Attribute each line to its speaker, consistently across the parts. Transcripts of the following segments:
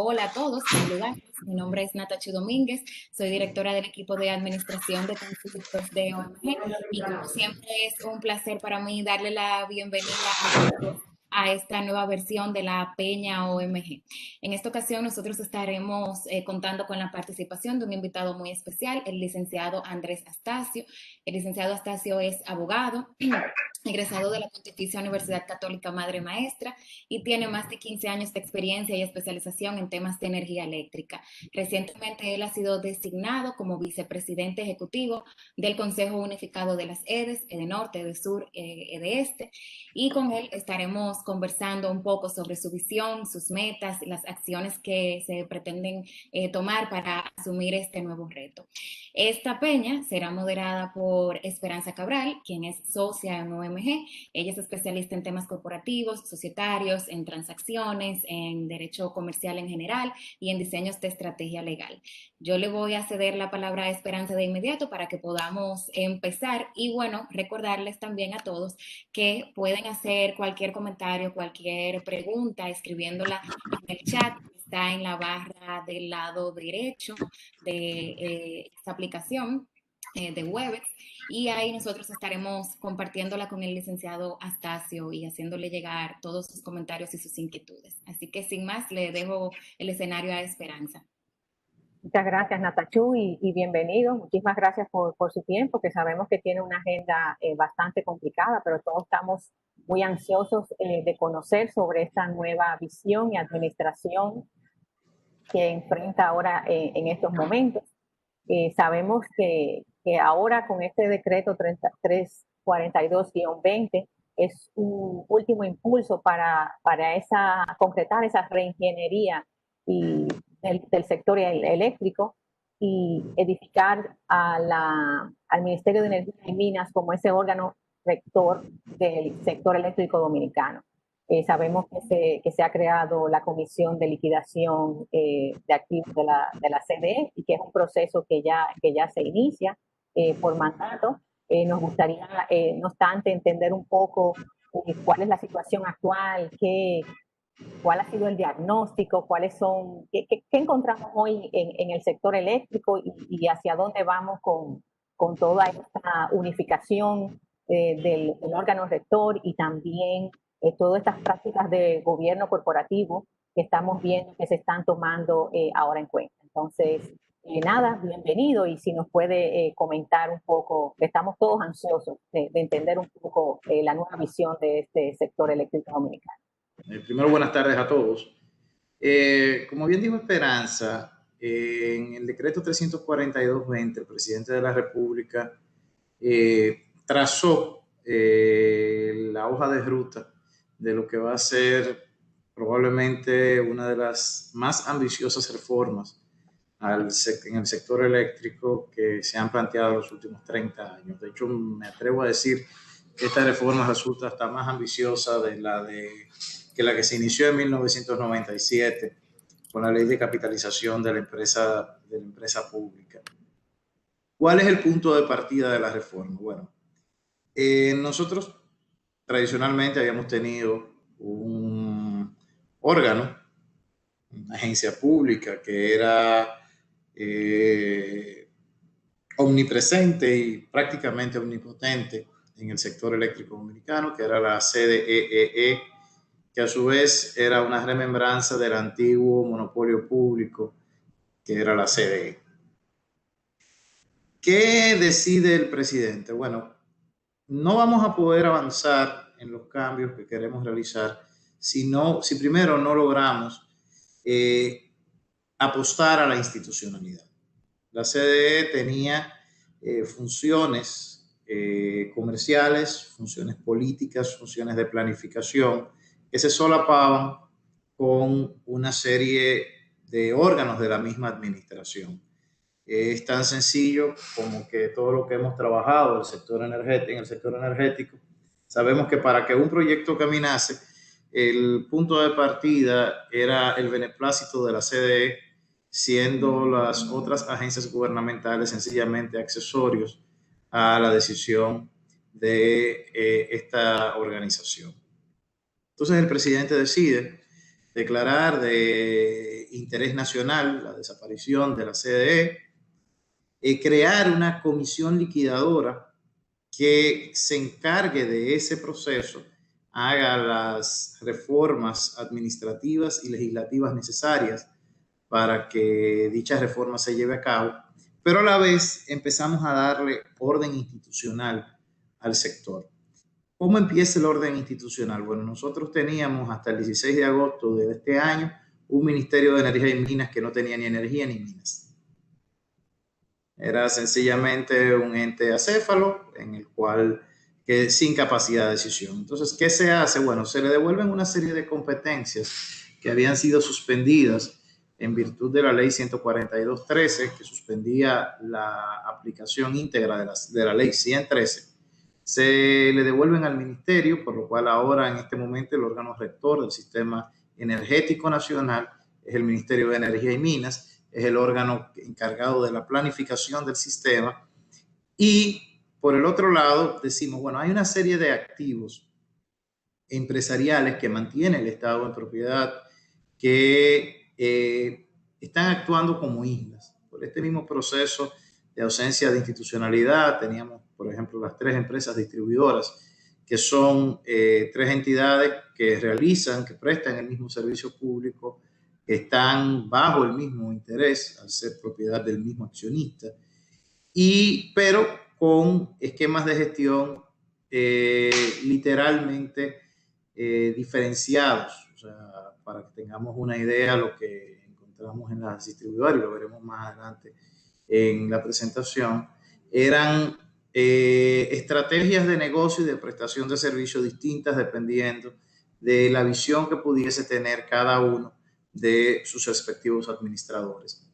Speaker 1: Hola a todos, saludarles. Mi nombre es Natachu Domínguez, soy directora del equipo de administración de conflictos de OMG y como siempre es un placer para mí darle la bienvenida a todos a esta nueva versión de la Peña OMG. En esta ocasión nosotros estaremos contando con la participación de un invitado muy especial, el licenciado Andrés Astacio. El licenciado Astacio es abogado, egresado de la Pontificia Universidad Católica Madre Maestra y tiene más de 15 años de experiencia y especialización en temas de energía eléctrica. Recientemente él ha sido designado como vicepresidente ejecutivo del Consejo Unificado de las EDES, EDENORTE, EDESUR, EDESTE, y con él estaremos conversando un poco sobre su visión, sus metas, las acciones que se pretenden tomar para asumir este nuevo reto. Esta peña será moderada por Esperanza Cabral, quien es socia en OMG. Ella es especialista en temas corporativos, societarios, en transacciones, en derecho comercial en general y en diseños de estrategia legal. Yo le voy a ceder la palabra a Esperanza de inmediato para que podamos empezar y bueno, recordarles también a todos que pueden hacer cualquier comentario, cualquier pregunta escribiéndola en el chat. Está en la barra del lado derecho de esta aplicación de Webex y ahí nosotros estaremos compartiéndola con el licenciado Astacio y haciéndole llegar todos sus comentarios y sus inquietudes. Así que sin más, le dejo el escenario a Esperanza.
Speaker 2: Muchas gracias, Natachu, y bienvenido. Muchísimas gracias por su tiempo, que sabemos que tiene una agenda bastante complicada, pero todos estamos muy ansiosos de conocer sobre esta nueva visión y administración que enfrenta ahora en estos momentos. Sabemos que ahora con este decreto 3342-20 es un último impulso para concretar esa reingeniería del sector eléctrico y edificar al Ministerio de Energía y Minas como ese órgano rector del sector eléctrico dominicano. Sabemos que se ha creado la Comisión de Liquidación de Activos de la CDE y que es un proceso que ya se inicia por mandato. Nos gustaría, no obstante, entender un poco cuál es la situación actual, cuál ha sido el diagnóstico, qué encontramos hoy en el sector eléctrico y hacia dónde vamos con toda esta unificación del órgano rector y también todas estas prácticas de gobierno corporativo que estamos viendo que se están tomando ahora en cuenta. Entonces, nada, bienvenido y si nos puede comentar un poco, estamos todos ansiosos de entender un poco la nueva visión de este sector eléctrico dominicano.
Speaker 3: Primero, buenas tardes a todos. Como bien dijo Esperanza, en el decreto 342-20, el presidente de la República trazó la hoja de ruta de lo que va a ser probablemente una de las más ambiciosas reformas en el sector eléctrico que se han planteado en los últimos 30 años. De hecho, me atrevo a decir que esta reforma resulta hasta más ambiciosa que la que se inició en 1997 con la ley de capitalización de la empresa pública. ¿Cuál es el punto de partida de la reforma? Bueno, nosotros tradicionalmente habíamos tenido un órgano, una agencia pública que era omnipresente y prácticamente omnipotente en el sector eléctrico dominicano, que era la CDEE, que a su vez era una remembranza del antiguo monopolio público que era la CDE. ¿Qué decide el presidente? Bueno, no vamos a poder avanzar en los cambios que queremos realizar si primero no logramos apostar a la institucionalidad. La CDE tenía funciones comerciales, funciones políticas, funciones de planificación que se solapaban con una serie de órganos de la misma administración. Es tan sencillo como que todo lo que hemos trabajado en el sector energético, sabemos que para que un proyecto caminase, el punto de partida era el beneplácito de la CDE, siendo las otras agencias gubernamentales sencillamente accesorios a la decisión de esta organización. Entonces el presidente decide declarar de interés nacional la desaparición de la CDE, crear una comisión liquidadora que se encargue de ese proceso, haga las reformas administrativas y legislativas necesarias para que dicha reforma se lleve a cabo, pero a la vez empezamos a darle orden institucional al sector. ¿Cómo empieza el orden institucional? Bueno, nosotros teníamos hasta el 16 de agosto de este año un Ministerio de Energía y Minas que no tenía ni energía ni minas. Era sencillamente un ente acéfalo en el cual sin capacidad de decisión. Entonces, ¿qué se hace? Bueno, se le devuelven una serie de competencias que habían sido suspendidas en virtud de la ley 142.13, que suspendía la aplicación íntegra de la ley 113. Se le devuelven al ministerio, por lo cual ahora en este momento el órgano rector del Sistema Energético Nacional es el Ministerio de Energía y Minas, es el órgano encargado de la planificación del sistema. Y por el otro lado decimos, bueno, hay una serie de activos empresariales que mantiene el Estado en propiedad que están actuando como islas. Por este mismo proceso de ausencia de institucionalidad, teníamos, por ejemplo, las 3 empresas distribuidoras, que son 3 entidades que realizan, que prestan el mismo servicio público, que están bajo el mismo interés, al ser propiedad del mismo accionista, pero con esquemas de gestión literalmente diferenciados. O sea, para que tengamos una idea de lo que encontramos en las distribuidoras, y lo veremos más adelante en la presentación, eran estrategias de negocio y de prestación de servicios distintas dependiendo de la visión que pudiese tener cada uno de sus respectivos administradores.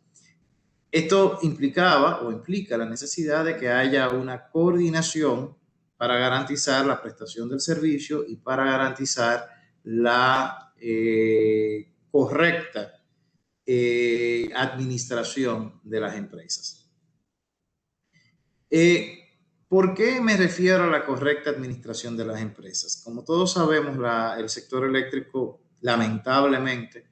Speaker 3: Esto implicaba o implica la necesidad de que haya una coordinación para garantizar la prestación del servicio y para garantizar la correcta administración de las empresas. ¿Por qué me refiero a la correcta administración de las empresas? Como todos sabemos, el sector eléctrico lamentablemente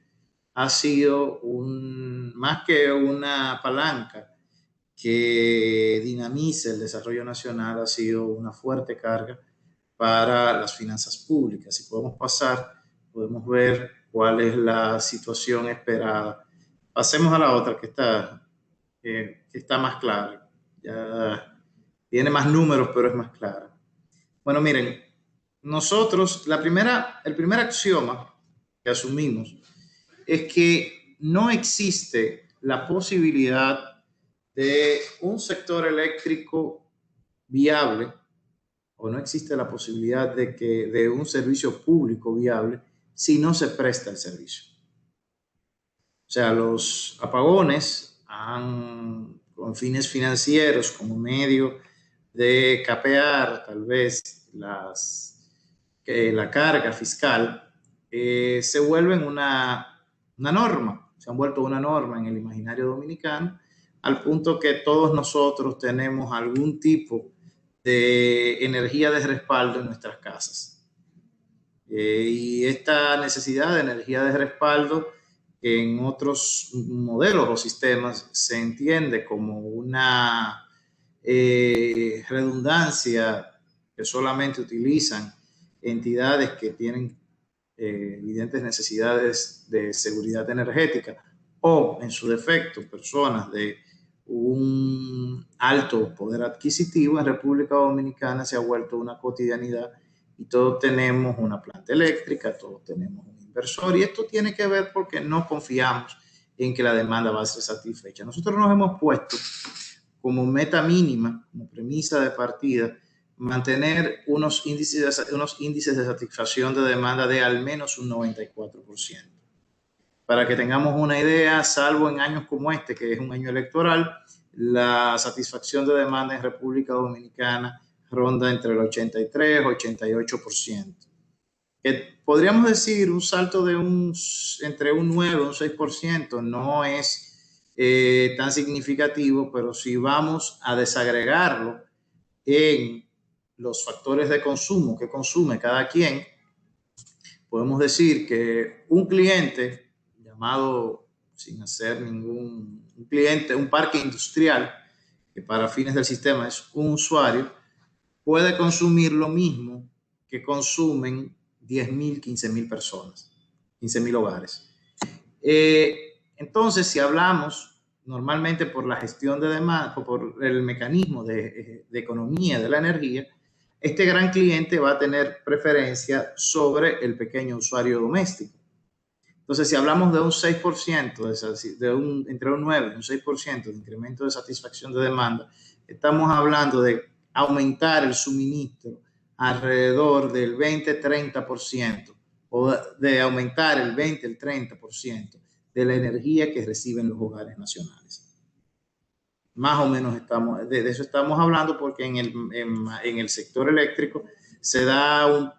Speaker 3: ha sido más que una palanca que dinamice el desarrollo nacional, ha sido una fuerte carga para las finanzas públicas. Si podemos pasar, podemos ver cuál es la situación esperada. Pasemos a la otra que está más clara. Ya tiene más números, pero es más clara. Bueno, miren, nosotros, el primer axioma que asumimos es que no existe la posibilidad de un sector eléctrico viable, o no existe la posibilidad de un servicio público viable si no se presta el servicio. O sea, los apagones con fines financieros como medio de capear tal vez la carga fiscal, se vuelven una norma, se han vuelto una norma en el imaginario dominicano, al punto que todos nosotros tenemos algún tipo de energía de respaldo en nuestras casas. Y esta necesidad de energía de respaldo en otros modelos o sistemas se entiende como una redundancia que solamente utilizan entidades que tienen evidentes necesidades de seguridad energética o, en su defecto, personas de un alto poder adquisitivo. En República Dominicana se ha vuelto una cotidianidad y todos tenemos una planta eléctrica, todos tenemos un inversor, y esto tiene que ver porque no confiamos en que la demanda va a ser satisfecha. Nosotros nos hemos puesto como meta mínima, como premisa de partida, mantener unos índices de satisfacción de demanda de al menos un 94%. Para que tengamos una idea, salvo en años como este, que es un año electoral, la satisfacción de demanda en República Dominicana ronda entre el 83 y 88%. Podríamos decir un salto de entre un 9 y un 6%, no es tan significativo, pero si vamos a desagregarlo en los factores de consumo que consume cada quien, podemos decir que un cliente llamado, sin hacer ningún un cliente, un parque industrial, que para fines del sistema es un usuario, puede consumir lo mismo que consumen 10.000, 15.000 personas, 15.000 hogares. Entonces, si hablamos normalmente por la gestión de demanda, por el mecanismo de economía de la energía, este gran cliente va a tener preferencia sobre el pequeño usuario doméstico. Entonces, si hablamos de un 6%, entre un 9 y un 6% de incremento de satisfacción de demanda, estamos hablando de aumentar el suministro alrededor del 20-30%, o de aumentar el 20-30% de la energía que reciben los hogares nacionales. Más o menos de eso estamos hablando, porque en el sector eléctrico se da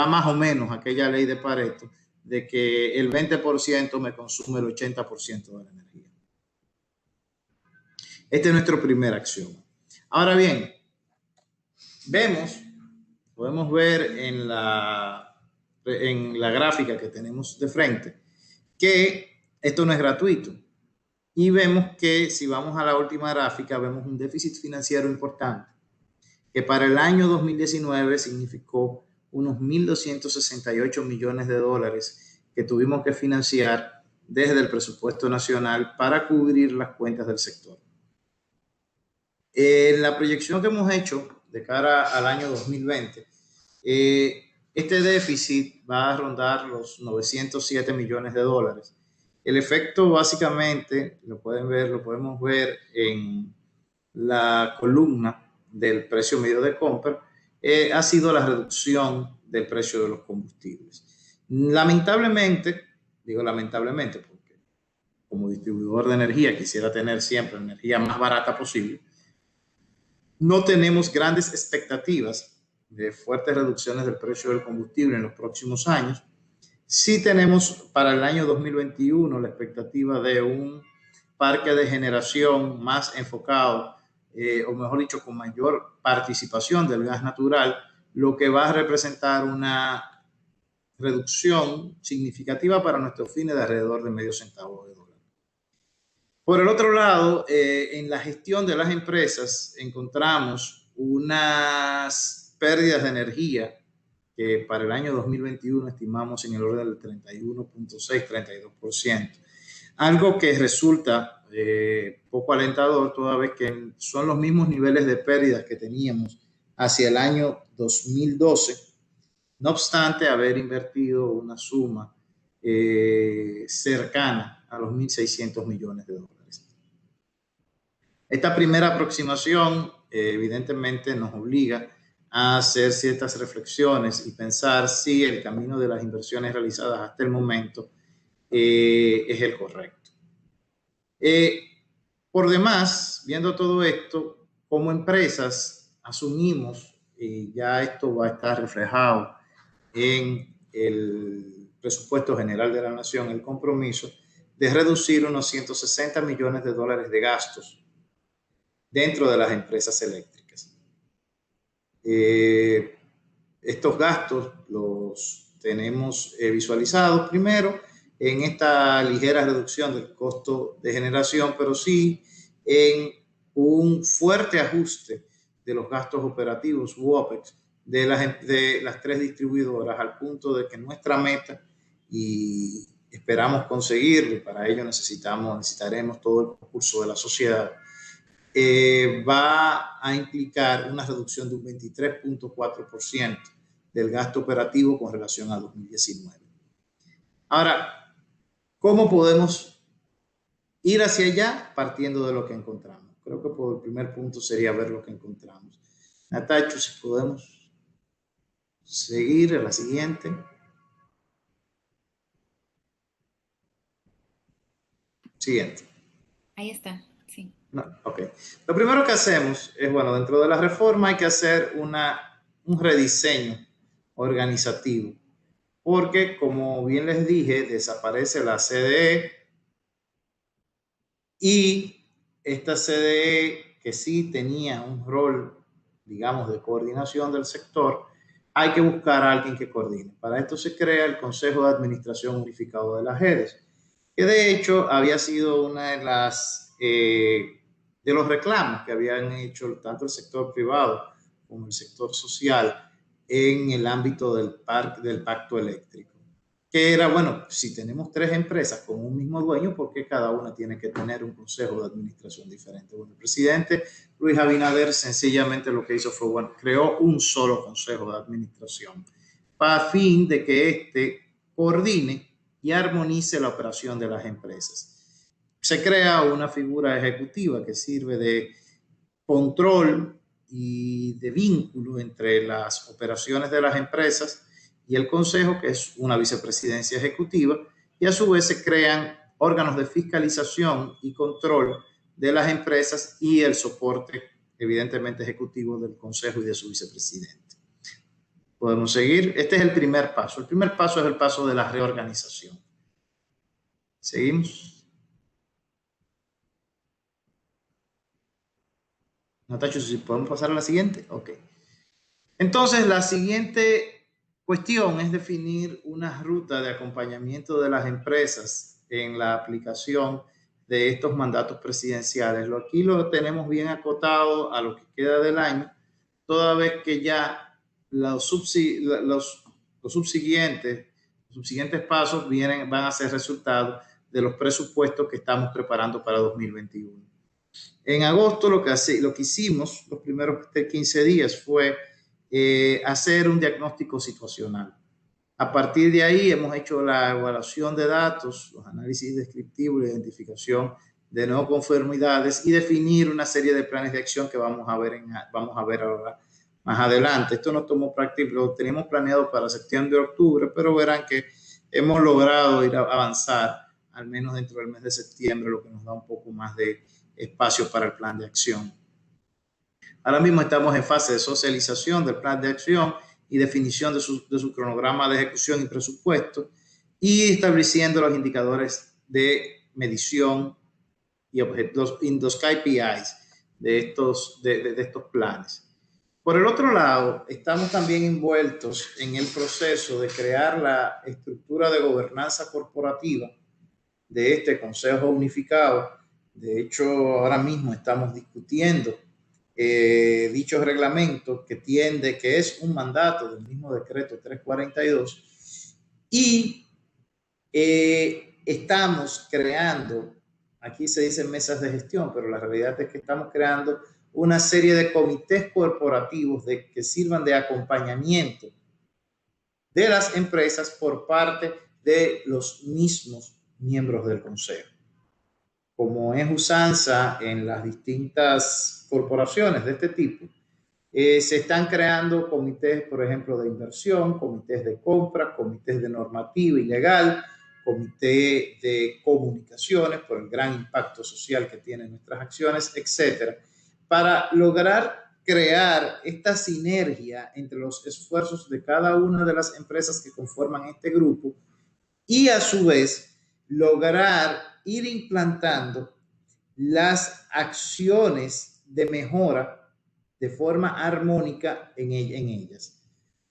Speaker 3: más o menos aquella ley de Pareto, de que el 20% me consume el 80% de la energía. Esta es nuestra primera acción. Ahora bien, podemos ver en la gráfica que tenemos de frente que esto no es gratuito. Y vemos que si vamos a la última gráfica, vemos un déficit financiero importante, que para el año 2019 significó unos 1.268 millones de dólares que tuvimos que financiar desde el presupuesto nacional para cubrir las cuentas del sector. En la proyección que hemos hecho de cara al año 2020, este déficit va a rondar los 907 millones de dólares. El efecto básicamente lo podemos ver en la columna del precio medio de compra, ha sido la reducción del precio de los combustibles. Lamentablemente, digo lamentablemente porque como distribuidor de energía quisiera tener siempre la energía más barata posible, no tenemos grandes expectativas de fuertes reducciones del precio del combustible en los próximos años. Sí tenemos para el año 2021 la expectativa de un parque de generación más enfocado, o mejor dicho, con mayor participación del gas natural, lo que va a representar una reducción significativa para nuestros fines de alrededor de medio centavo de dólar. Por el otro lado, en la gestión de las empresas encontramos unas pérdidas de energía que para el año 2021 estimamos en el orden del 31.6-32%. Algo que resulta poco alentador, toda vez que son los mismos niveles de pérdidas que teníamos hacia el año 2012, no obstante haber invertido una suma cercana a los 1.600 millones de dólares. Esta primera aproximación evidentemente nos obliga a hacer ciertas reflexiones y pensar si el camino de las inversiones realizadas hasta el momento es el correcto. Por demás, viendo todo esto, como empresas asumimos, y ya esto va a estar reflejado en el presupuesto general de la Nación, el compromiso de reducir unos 160 millones de dólares de gastos dentro de las empresas eléctricas. Estos gastos los tenemos visualizados primero en esta ligera reducción del costo de generación, pero sí en un fuerte ajuste de los gastos operativos u OPEX de las tres distribuidoras, al punto de que nuestra meta, y esperamos conseguirlo, y para ello necesitaremos todo el concurso de la sociedad, va a implicar una reducción de un 23.4% del gasto operativo con relación a 2019. Ahora, ¿cómo podemos ir hacia allá? Partiendo de lo que encontramos. Creo que por el primer punto sería ver lo que encontramos. Natacho, si podemos seguir a la siguiente. Siguiente.
Speaker 1: Ahí está, sí.
Speaker 3: No, ok. Lo primero que hacemos es, bueno, dentro de la reforma hay que hacer un rediseño organizativo, porque como bien les dije, desaparece la CDE, y esta CDE, que sí tenía un rol, digamos, de coordinación del sector, hay que buscar a alguien que coordine. Para esto se crea el Consejo de Administración Unificado de las Redes, que de hecho había sido una de las de los reclamos que habían hecho tanto el sector privado como el sector social en el ámbito del pacto eléctrico. Que era, bueno, si tenemos 3 empresas con un mismo dueño, ¿por qué cada una tiene que tener un consejo de administración diferente? Bueno, el presidente Luis Abinader sencillamente lo que hizo fue, bueno, creó un solo consejo de administración para fin de que éste coordine y armonice la operación de las empresas. Se crea una figura ejecutiva que sirve de control y de vínculo entre las operaciones de las empresas y el Consejo, que es una vicepresidencia ejecutiva, y a su vez se crean órganos de fiscalización y control de las empresas y el soporte, evidentemente, ejecutivo del Consejo y de su vicepresidente. Podemos seguir. Este es el primer paso. El primer paso es el paso de la reorganización. Seguimos. Natacho, si podemos pasar a la siguiente. Ok. Entonces, la siguiente cuestión es definir una ruta de acompañamiento de las empresas en la aplicación de estos mandatos presidenciales. Aquí lo tenemos bien acotado a lo que queda del año, toda vez que ya los subsiguientes pasos van a ser resultado de los presupuestos que estamos preparando para 2021. En agosto lo que hicimos los primeros 15 días fue hacer un diagnóstico situacional. A partir de ahí hemos hecho la evaluación de datos, los análisis descriptivos, la identificación de no conformidades y definir una serie de planes de acción que vamos a ver ahora más adelante. Esto nos tomó práctica, lo teníamos planeado para septiembre y octubre, pero verán que hemos logrado ir a avanzar al menos dentro del mes de septiembre, lo que nos da un poco más de espacio para el plan de acción. Ahora mismo estamos en fase de socialización del plan de acción y definición de su cronograma de ejecución y presupuesto y estableciendo los indicadores de medición y los KPIs de estos planes. Por el otro lado, estamos también envueltos en el proceso de crear la estructura de gobernanza corporativa de este Consejo Unificado. De hecho, ahora mismo estamos discutiendo dicho reglamento que es un mandato del mismo decreto 342 y estamos creando, aquí se dice mesas de gestión, pero la realidad es que estamos creando una serie de comités corporativos que sirvan de acompañamiento de las empresas por parte de los mismos miembros del Consejo. Como es usanza en las distintas corporaciones de este tipo, se están creando comités, por ejemplo, de inversión, comités de compra, comités de normativa y legal, comité de comunicaciones por el gran impacto social que tienen nuestras acciones, etcétera, para lograr crear esta sinergia entre los esfuerzos de cada una de las empresas que conforman este grupo y a su vez lograr ir implantando las acciones de mejora de forma armónica en ellas.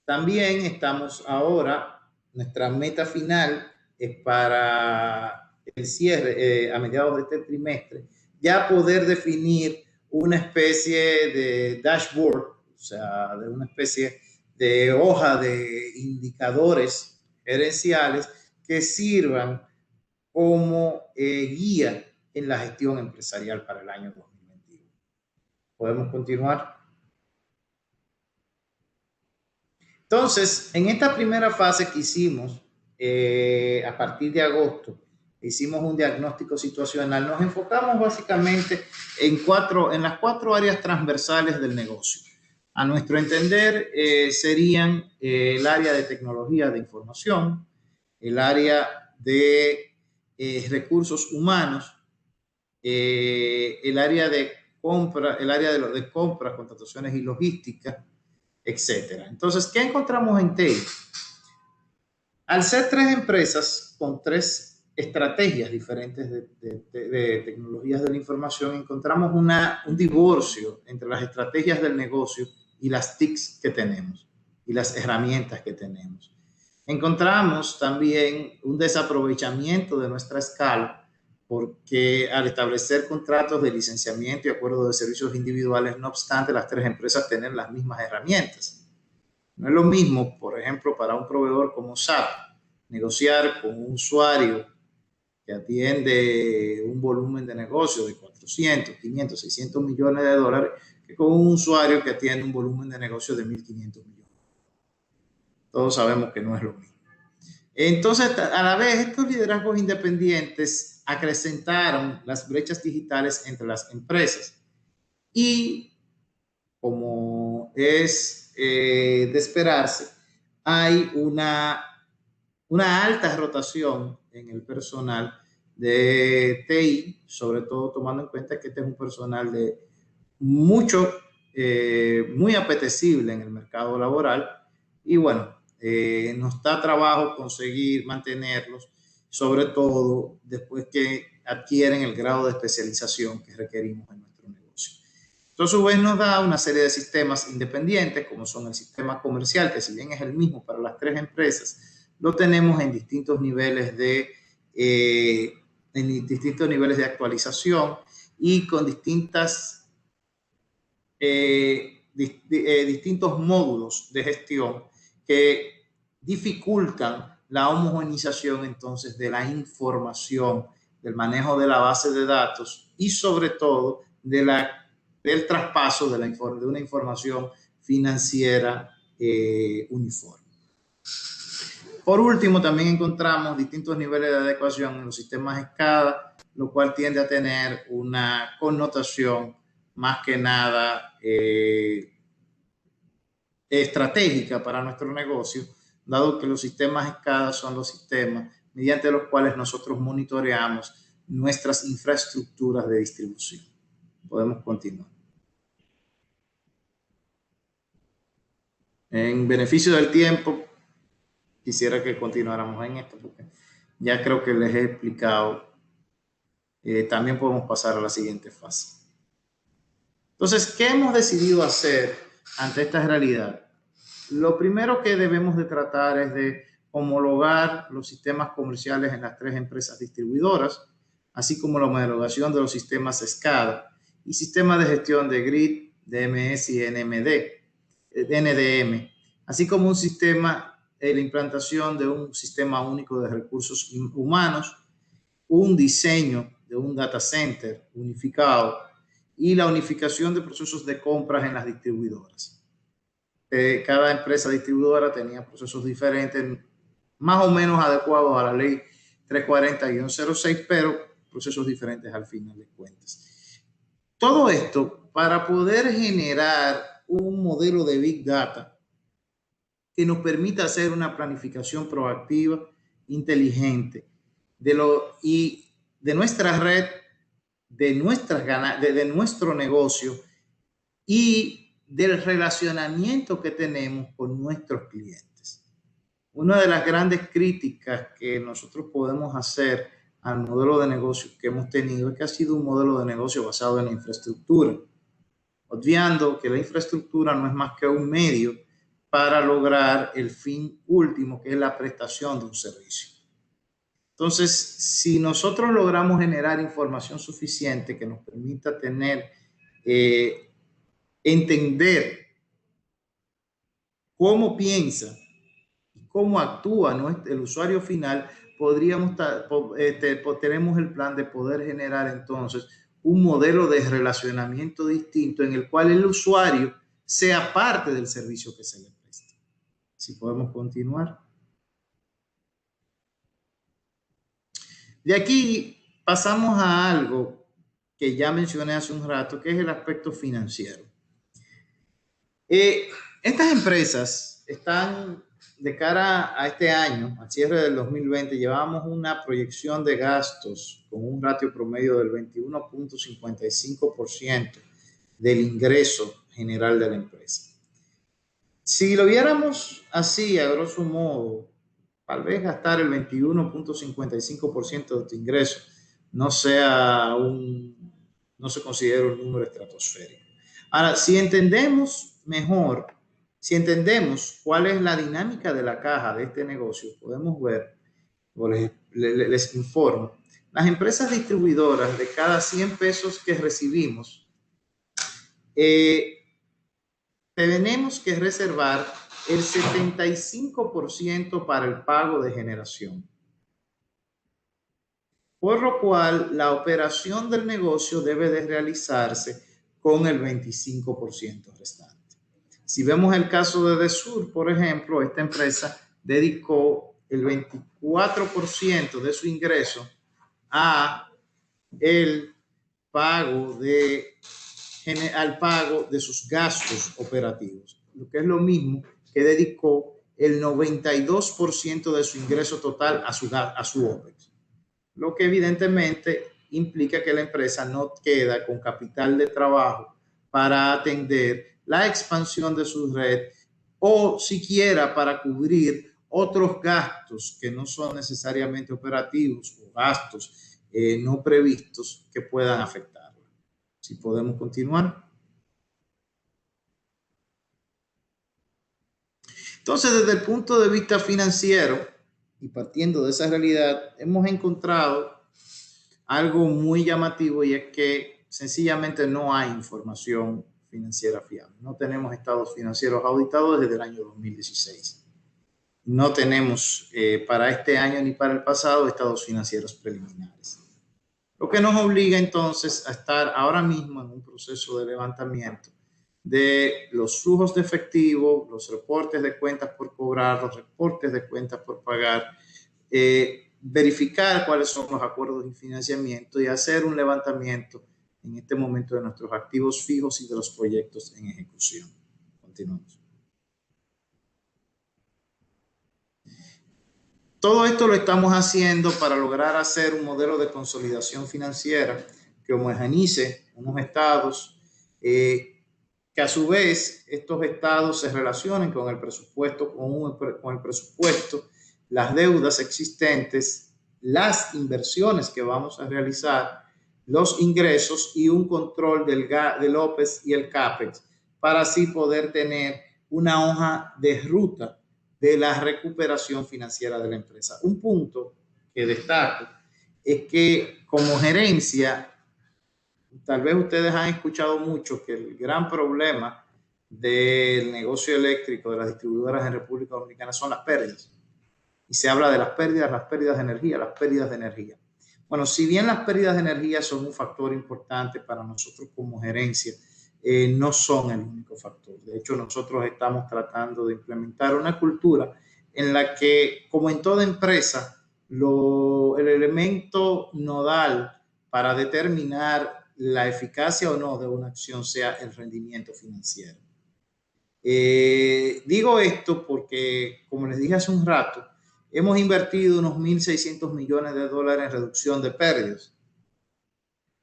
Speaker 3: También estamos ahora, nuestra meta final es para el cierre a mediados de este trimestre, ya poder definir una especie de dashboard, o sea, de una especie de hoja de indicadores gerenciales que sirvan como guía en la gestión empresarial para el año 2021. ¿Podemos continuar? Entonces, en esta primera fase que hicimos, a partir de agosto, hicimos un diagnóstico situacional. Nos enfocamos básicamente en las 4 áreas transversales del negocio. A nuestro entender, serían el área de tecnología de información, el área de recursos humanos, el área de compras, contrataciones y logística, etcétera. Entonces, ¿qué encontramos en TI? Al ser 3 empresas con 3 estrategias diferentes de tecnologías de la información, encontramos un divorcio entre las estrategias del negocio y las TICs que tenemos. y las herramientas que tenemos. Encontramos también un desaprovechamiento de nuestra escala, porque al establecer contratos de licenciamiento y acuerdos de servicios individuales, no obstante, las tres empresas tienen las mismas herramientas. No es lo mismo, por ejemplo, para un proveedor como SAP, negociar con un usuario que atiende un volumen de negocio de 400, 500, 600 millones de dólares, que con un usuario que atiende un volumen de negocio de 1.500 millones. Todos sabemos que no es lo mismo. Entonces, a la vez, estos liderazgos independientes acrecentaron las brechas digitales entre las empresas. Y, como es de esperarse, hay una alta rotación en el personal de TI, sobre todo tomando en cuenta que este es un personal de muy apetecible en el mercado laboral. Y bueno, nos da trabajo conseguir mantenerlos, sobre todo después que adquieren el grado de especialización que requerimos en nuestro negocio. Esto a su vez nos da una serie de sistemas independientes, como son el sistema comercial, que si bien es el mismo para las tres empresas, lo tenemos en distintos niveles de actualización y con distintos módulos de gestión que dificultan la homogenización entonces de la información, del manejo de la base de datos y sobre todo del traspaso de una información financiera uniforme. Por último, también encontramos distintos niveles de adecuación en los sistemas SCADA, lo cual tiende a tener una connotación más que nada estratégica para nuestro negocio, dado que los sistemas SCADA son los sistemas mediante los cuales nosotros monitoreamos nuestras infraestructuras de distribución. Podemos continuar. En beneficio del tiempo, quisiera que continuáramos en esto, porque ya creo que les he explicado. También podemos pasar a la siguiente fase. Entonces, ¿qué hemos decidido hacer ante esta realidad? Lo primero que debemos de tratar es de homologar los sistemas comerciales en las tres empresas distribuidoras, así como la homologación de los sistemas SCADA y sistemas de gestión de GRID, DMS y NDM, así como la implantación de un sistema único de recursos humanos, un diseño de un data center unificado y la unificación de procesos de compras en las distribuidoras. Cada empresa distribuidora tenía procesos diferentes, más o menos adecuados a la ley 340-06, pero procesos diferentes al final de cuentas. Todo esto para poder generar un modelo de Big Data que nos permita hacer una planificación proactiva, inteligente, de nuestra red, de nuestro negocio y del relacionamiento que tenemos con nuestros clientes. Una de las grandes críticas que nosotros podemos hacer al modelo de negocio que hemos tenido es que ha sido un modelo de negocio basado en la infraestructura, obviando que la infraestructura no es más que un medio para lograr el fin último, que es la prestación de un servicio. Entonces, si nosotros logramos generar información suficiente que nos permita entender cómo piensa y cómo actúa el usuario final, tenemos el plan de poder generar entonces un modelo de relacionamiento distinto en el cual el usuario sea parte del servicio que se le presta. Si podemos continuar. De aquí pasamos a algo que ya mencioné hace un rato, que es el aspecto financiero. Estas empresas están, de cara a este año, al cierre del 2020, llevamos una proyección de gastos con un ratio promedio del 21.55% del ingreso general de la empresa. Si lo viéramos así, a grosso modo, tal vez gastar el 21.55% de tu ingreso no se considera un número estratosférico. Ahora, si entendemos mejor, Si entendemos cuál es la dinámica de la caja de este negocio, podemos ver, o les informo, las empresas distribuidoras, de cada 100 pesos que recibimos, tenemos que reservar el 75% para el pago de generación. Por lo cual, la operación del negocio debe de realizarse con el 25% restante. Si vemos el caso de Desur, por ejemplo, esta empresa dedicó el 24% de su ingreso a el pago al pago de sus gastos operativos, lo que es lo mismo que dedicó el 92% de su ingreso total a su OPEX, lo que evidentemente implica que la empresa no queda con capital de trabajo para atender la expansión de su red o siquiera para cubrir otros gastos que no son necesariamente operativos o gastos no previstos que puedan afectarla. Si podemos continuar. Entonces, desde el punto de vista financiero y partiendo de esa realidad, hemos encontrado algo muy llamativo, y es que sencillamente no hay información financiera fiable. No tenemos estados financieros auditados desde el año 2016. No tenemos para este año ni para el pasado estados financieros preliminares. Lo que nos obliga entonces a estar ahora mismo en un proceso de levantamiento de los flujos de efectivo, los reportes de cuentas por cobrar, los reportes de cuentas por pagar, verificar cuáles son los acuerdos de financiamiento y hacer un levantamiento en este momento de nuestros activos fijos y de los proyectos en ejecución. Continuamos. Todo esto lo estamos haciendo para lograr hacer un modelo de consolidación financiera que homogeneice unos estados, que a su vez estos estados se relacionen con el presupuesto, con el presupuesto, las deudas existentes, las inversiones que vamos a realizar, los ingresos y un control del OPEX y el CAPEX, para así poder tener una hoja de ruta de la recuperación financiera de la empresa. Un punto que destaco es que como gerencia, tal vez ustedes han escuchado mucho que el gran problema del negocio eléctrico de las distribuidoras en República Dominicana son las pérdidas. Y se habla de las pérdidas de energía, las pérdidas de energía. Bueno, si bien las pérdidas de energía son un factor importante para nosotros como gerencia, no son el único factor. De hecho, nosotros estamos tratando de implementar una cultura en la que, como en toda empresa, el elemento nodal para determinar la eficacia o no de una acción sea el rendimiento financiero. Digo esto porque, como les dije hace un rato, hemos invertido unos 1.600 millones de dólares en reducción de pérdidas.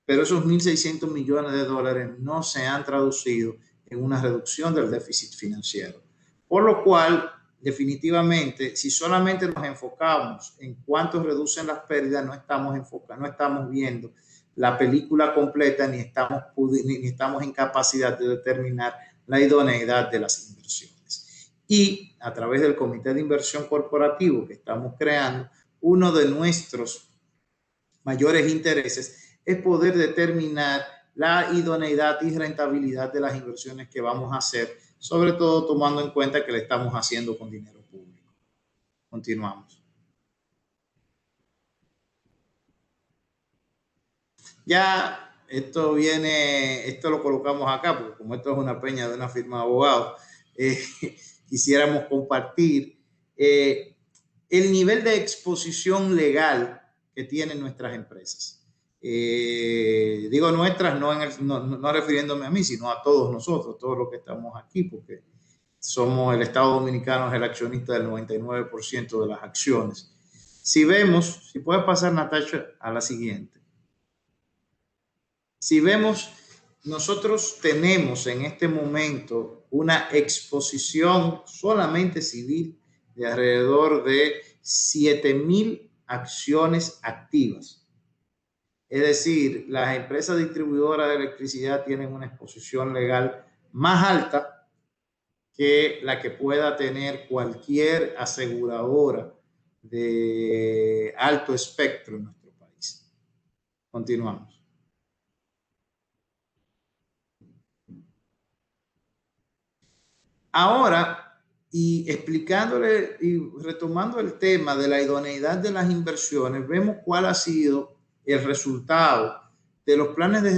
Speaker 3: Pero esos 1.600 millones de dólares no se han traducido en una reducción del déficit financiero. Por lo cual, definitivamente, si solamente nos enfocamos en cuánto reducen las pérdidas, no estamos viendo la película completa ni estamos en capacidad de determinar la idoneidad de las inversiones. Y a través del Comité de Inversión Corporativo que estamos creando, uno de nuestros mayores intereses es poder determinar la idoneidad y rentabilidad de las inversiones que vamos a hacer, sobre todo tomando en cuenta que le estamos haciendo con dinero público. Continuamos. Ya esto lo colocamos acá, porque como esto es una peña de una firma de abogados, quisiéramos compartir el nivel de exposición legal que tienen nuestras empresas. Digo nuestras no refiriéndome a mí, sino a todos nosotros, todos los que estamos aquí, porque el Estado Dominicano es el accionista del 99% de las acciones. Si vemos, si puedes pasar, Natasha, a la siguiente. Si vemos, nosotros tenemos en este momento una exposición solamente civil de alrededor de 7,000 acciones activas. Es decir, las empresas distribuidoras de electricidad tienen una exposición legal más alta que la que pueda tener cualquier aseguradora de alto espectro en nuestro país. Continuamos. Ahora, y explicándole y retomando el tema de la idoneidad de las inversiones, vemos cuál ha sido el resultado de los planes de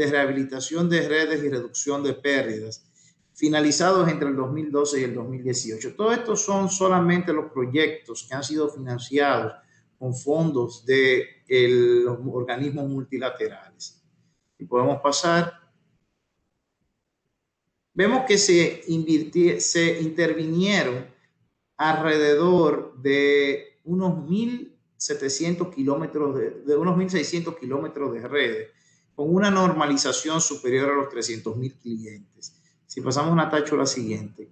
Speaker 3: rehabilitación de redes y reducción de pérdidas finalizados entre el 2012 y el 2018. Todo esto son solamente los proyectos que han sido financiados con fondos de los organismos multilaterales. Y podemos pasar. Vemos que se intervinieron alrededor de unos 1.700 kilómetros, de unos 1.600 kilómetros de redes, con una normalización superior a los 300.000 clientes. Si pasamos una tacha a la siguiente.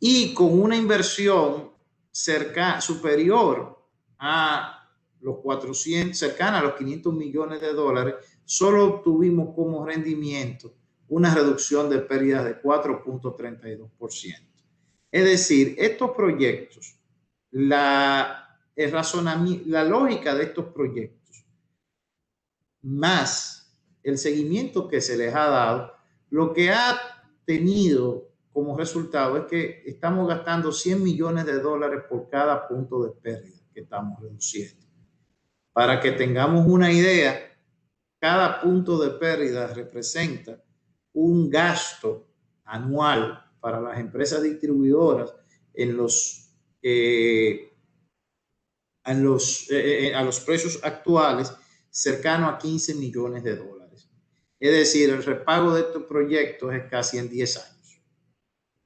Speaker 3: Y con una inversión superior a los 400, cercana a los 500 millones de dólares, solo obtuvimos como rendimiento una reducción de pérdidas de 4.32%. Es decir, estos proyectos, la lógica de estos proyectos, más el seguimiento que se les ha dado, lo que ha tenido como resultado es que estamos gastando 100 millones de dólares por cada punto de pérdida que estamos reduciendo. Para que tengamos una idea, cada punto de pérdida representa un gasto anual para las empresas distribuidoras a los precios actuales cercano a 15 millones de dólares. Es decir, el repago de estos proyectos es casi en 10 años,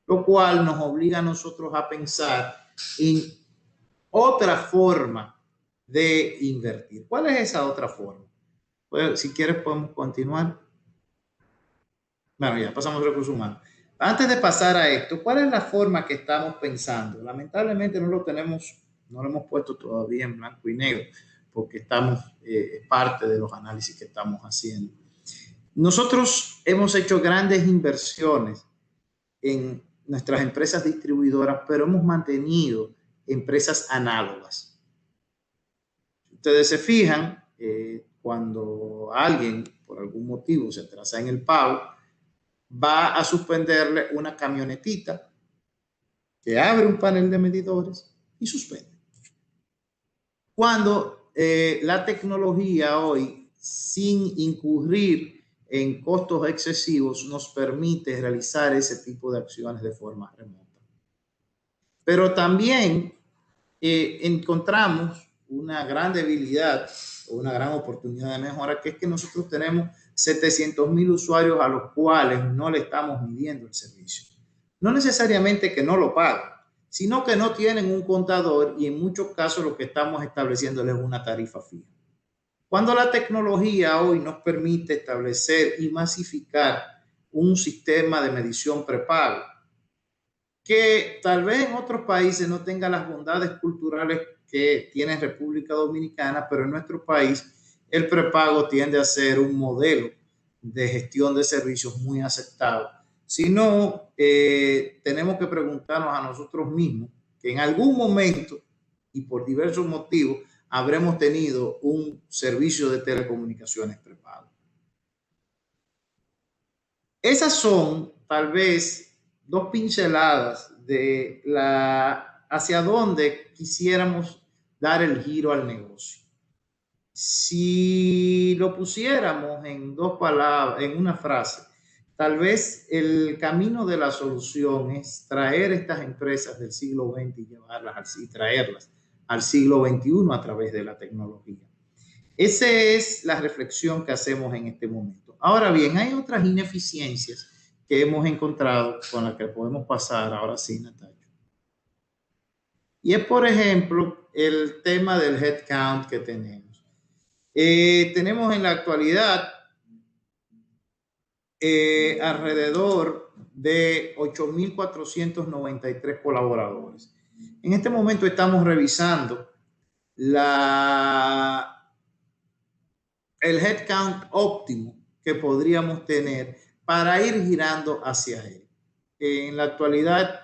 Speaker 3: lo cual nos obliga a nosotros a pensar en otra forma de invertir. ¿Cuál es esa otra forma? Pues, si quieres podemos continuar. Bueno, ya pasamos a recursos humanos. Antes de pasar a esto, ¿cuál es la forma que estamos pensando? Lamentablemente no lo hemos puesto todavía en blanco y negro, porque estamos parte de los análisis que estamos haciendo. Nosotros hemos hecho grandes inversiones en nuestras empresas distribuidoras, pero hemos mantenido empresas análogas. Ustedes se fijan, cuando alguien por algún motivo se atrasa en el pago, va a suspenderle una camionetita que abre un panel de medidores y suspende. Cuando la tecnología hoy, sin incurrir en costos excesivos, nos permite realizar ese tipo de acciones de forma remota. Pero también encontramos una gran debilidad o una gran oportunidad de mejora, que es que nosotros tenemos 700,000 usuarios a los cuales no le estamos midiendo el servicio. No necesariamente que no lo paguen, sino que no tienen un contador, y en muchos casos lo que estamos estableciéndoles es una tarifa fija. Cuando la tecnología hoy nos permite establecer y masificar un sistema de medición prepago, que tal vez en otros países no tenga las bondades culturales que tiene República Dominicana, pero en nuestro país el prepago tiende a ser un modelo de gestión de servicios muy aceptado. Si no, tenemos que preguntarnos a nosotros mismos que en algún momento y por diversos motivos habremos tenido un servicio de telecomunicaciones prepago. Esas son tal vez dos pinceladas de hacia dónde quisiéramos dar el giro al negocio. Si lo pusiéramos en dos palabras, en una frase, tal vez el camino de la solución es traer estas empresas del siglo XX y traerlas al siglo XXI a través de la tecnología. Esa es la reflexión que hacemos en este momento. Ahora bien, hay otras ineficiencias que hemos encontrado con las que podemos pasar ahora sí, Natalia. Y es, por ejemplo, el tema del headcount que tenemos. Tenemos en la actualidad alrededor de 8.493 colaboradores. En este momento estamos revisando el headcount óptimo que podríamos tener para ir girando hacia él. En la actualidad,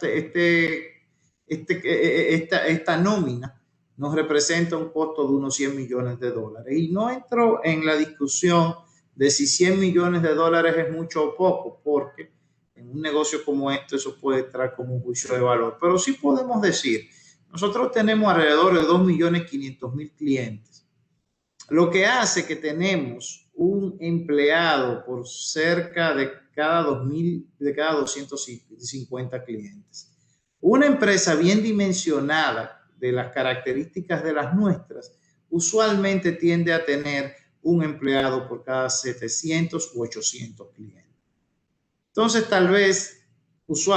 Speaker 3: esta nómina nos representa un costo de unos 100 millones de dólares. Y no entro en la discusión de si 100 millones de dólares es mucho o poco, porque en un negocio como este eso puede entrar como un juicio de valor. Pero sí podemos decir, nosotros tenemos alrededor de 2.500.000 clientes, lo que hace que tenemos un empleado por cerca de cada 250 clientes. Una empresa bien dimensionada de las características de las nuestras usualmente tiende a tener un empleado por cada 700 u 800 clientes. Entonces, tal vez